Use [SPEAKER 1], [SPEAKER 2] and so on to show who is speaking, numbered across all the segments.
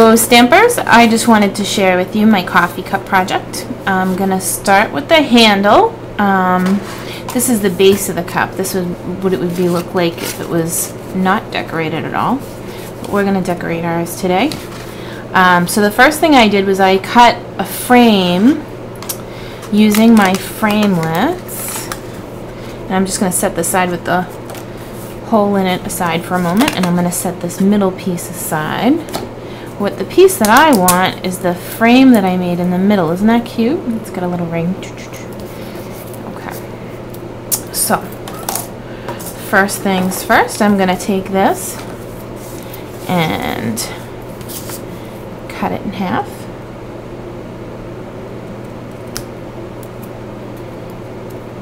[SPEAKER 1] So stampers, I just wanted to share with you my coffee cup project. I'm going to start with the handle. This is the base of the cup. This is what it would look like if it was not decorated at all. But we're going to decorate ours today. So the first thing I did was I cut a frame using my framelits. And I'm just going to set the side with the hole in it aside for a moment, and I'm going to set this middle piece aside. What the piece that I want is the frame that I made in the middle. Isn't that cute? It's got a little ring. Okay. So, first things first, I'm going to take this and cut it in half.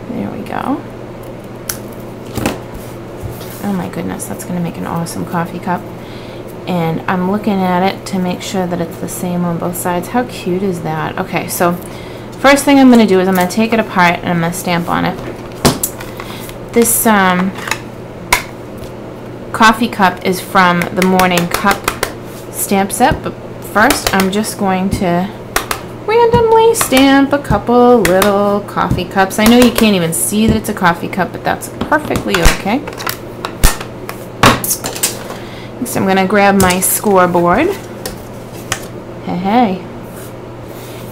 [SPEAKER 1] There we go. Oh my goodness, that's going to make an awesome coffee cup. And I'm looking at it to make sure that it's the same on both sides. How cute is that? Okay, so first thing I'm going to do is I'm going to take it apart and I'm going to stamp on it. This coffee cup is from the Morning Cup stamp set, but first I'm just going to randomly stamp a couple little coffee cups. I know you can't even see that it's a coffee cup, but that's perfectly okay. So I'm going to grab my scoreboard. Hey.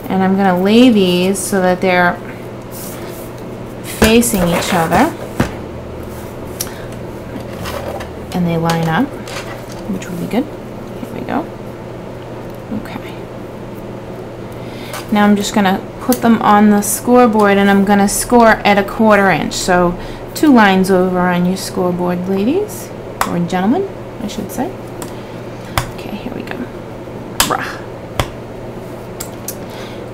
[SPEAKER 1] And I'm going to lay these so that they're facing each other. And they line up, which will be good. Here we go. Okay. Now I'm just going to put them on the scoreboard, and I'm going to score at 1/4 inch. So 2 lines over on your scoreboard, ladies, or gentlemen, I should say. Okay, here we go. Rah.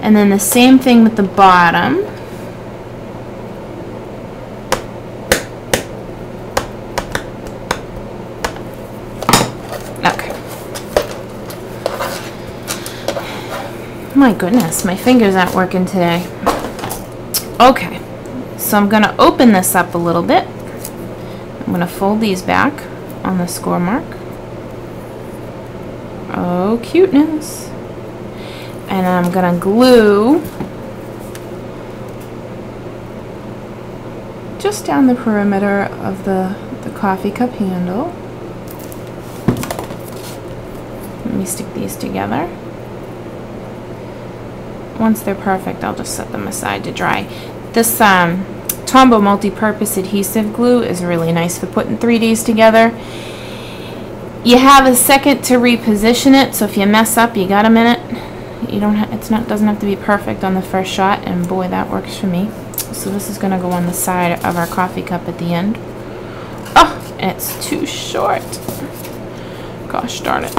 [SPEAKER 1] And then the same thing with the bottom. Okay. My goodness, my fingers aren't working today. Okay, so I'm going to open this up a little bit. I'm going to fold these back on the score mark. Oh, cuteness. And I'm going to glue just down the perimeter of the coffee cup handle. Let me stick these together. Once they're perfect, I'll just set them aside to dry. This Tombow multi-purpose adhesive glue is really nice for putting 3Ds together. You have a second to reposition it, so if you mess up, you got a minute. You don't doesn't have to be perfect on the first shot, and boy, that works for me. So this is going to go on the side of our coffee cup at the end. Oh, and it's too short. Gosh darn it.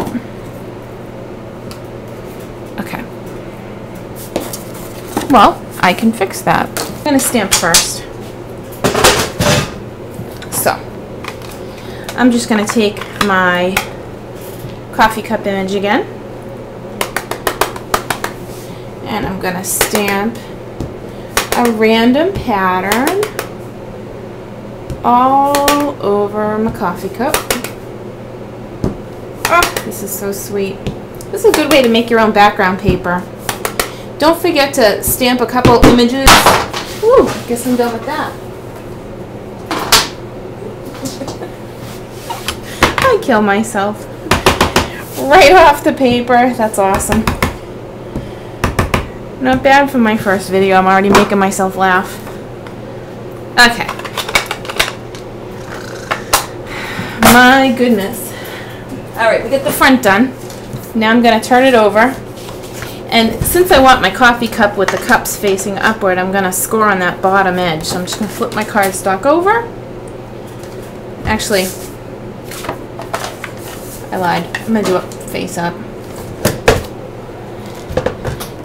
[SPEAKER 1] Okay. Well, I can fix that. I'm going to stamp first. So, I'm just going to take my coffee cup image again, and I'm going to stamp a random pattern all over my coffee cup. Oh, this is so sweet. This is a good way to make your own background paper. Don't forget to stamp a couple images. Ooh, I guess I'm done with that. I kill myself. Right off the paper. That's awesome. Not bad for my first video. I'm already making myself laugh. Okay. My goodness. Alright, we get the front done. Now I'm going to turn it over. And since I want my coffee cup with the cups facing upward, I'm going to score on that bottom edge. So I'm just going to flip my cardstock over. Actually, I lied. I'm going to do it face up.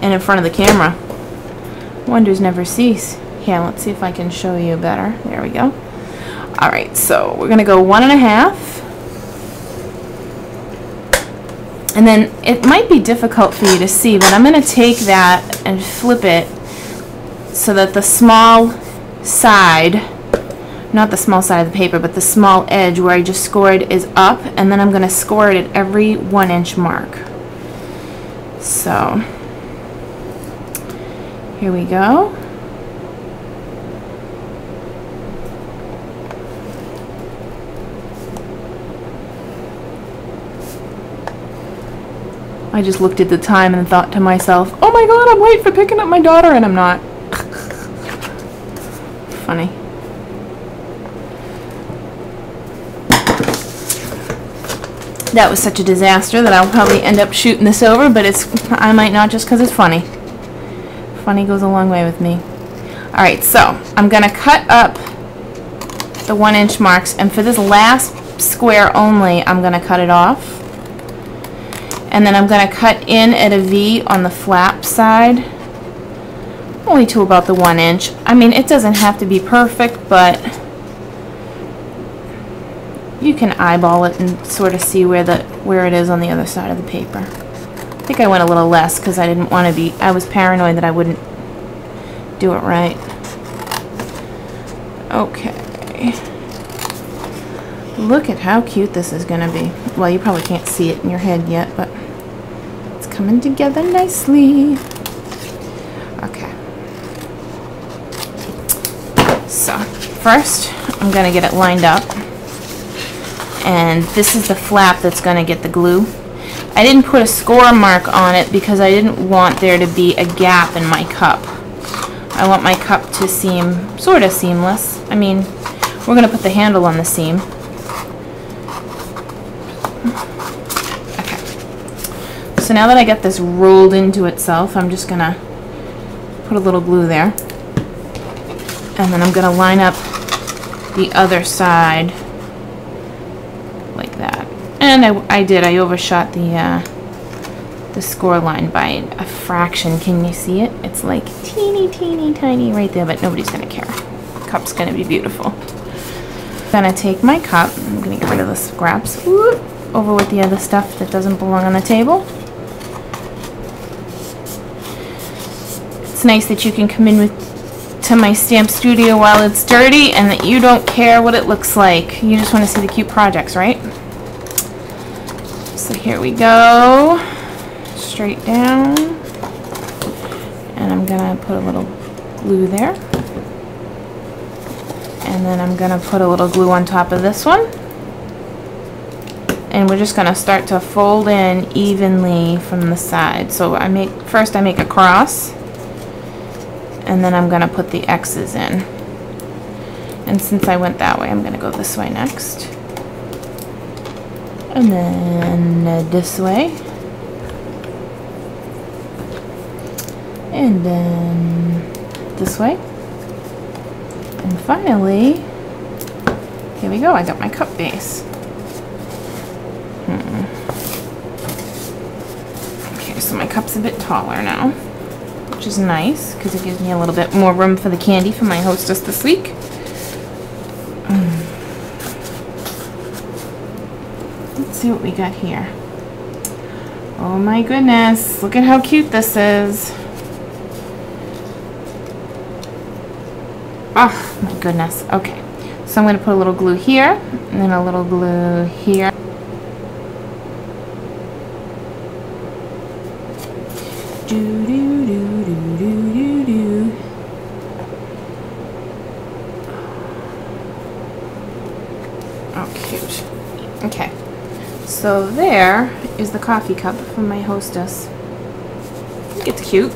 [SPEAKER 1] And in front of the camera. Wonders never cease. Here, let's see if I can show you better. There we go. Alright, so we're going to go 1.5. And then it might be difficult for you to see, but I'm going to take that and flip it so that the small side, not the small side of the paper, but the small edge where I just scored is up, and then I'm going to score it at every 1 inch mark. So here we go. I just looked at the time and thought to myself, oh my god, I'm late for picking up my daughter, and I'm not. Funny. That was such a disaster that I'll probably end up shooting this over, but I might not, just because it's funny. Funny goes a long way with me. Alright, so I'm going to cut up the 1-inch marks, and for this last square only, I'm going to cut it off. And then I'm going to cut in at a V on the flap side, only to about the 1 inch. I mean, it doesn't have to be perfect, but you can eyeball it and sort of see where it is on the other side of the paper. I think I went a little less because I didn't want to be, I was paranoid that I wouldn't do it right. Okay. Look at how cute this is going to be. Well, you probably can't see it in your head yet, but it's coming together nicely. Okay. So, first, I'm going to get it lined up. And this is the flap that's going to get the glue. I didn't put a score mark on it because I didn't want there to be a gap in my cup. I want my cup to seem sort of seamless. I mean, we're going to put the handle on the seam. Okay. So now that I got this rolled into itself, I'm just going to put a little glue there. And then I'm going to line up the other side like that. And I overshot the score line by a fraction. Can you see it? It's like teeny tiny right there, but nobody's gonna care. The cup's gonna be beautiful. I'm gonna take my cup, I'm gonna get rid of the scraps, over with the other stuff that doesn't belong on the table. It's nice that you can come in to my stamp studio while it's dirty and that you don't care what it looks like. You just want to see the cute projects, right? So here we go. Straight down. And I'm going to put a little glue there. And then I'm going to put a little glue on top of this one. And we're just going to start to fold in evenly from the side. So first I make a cross. And then I'm going to put the X's in. And since I went that way, I'm going to go this way next. And then this way. And then this way. And finally, here we go, I got my cup base. Okay, so my cup's a bit taller now, which is nice because it gives me a little bit more room for the candy for my hostess this week. Let's see what we got here. Oh my goodness, look at how cute this is. Oh my goodness. Okay, so I'm going to put a little glue here and then a little glue here. Oh, cute. Okay, so there is the coffee cup from my hostess. I think it's cute.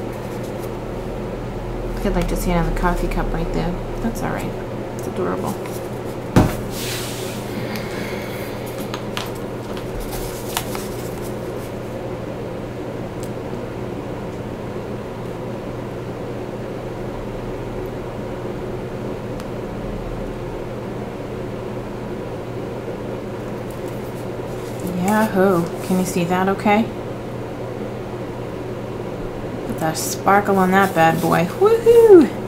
[SPEAKER 1] I'd like to see another coffee cup right there. That's alright. It's adorable. Yahoo! Can you see that okay? Put that sparkle on that bad boy. Woohoo!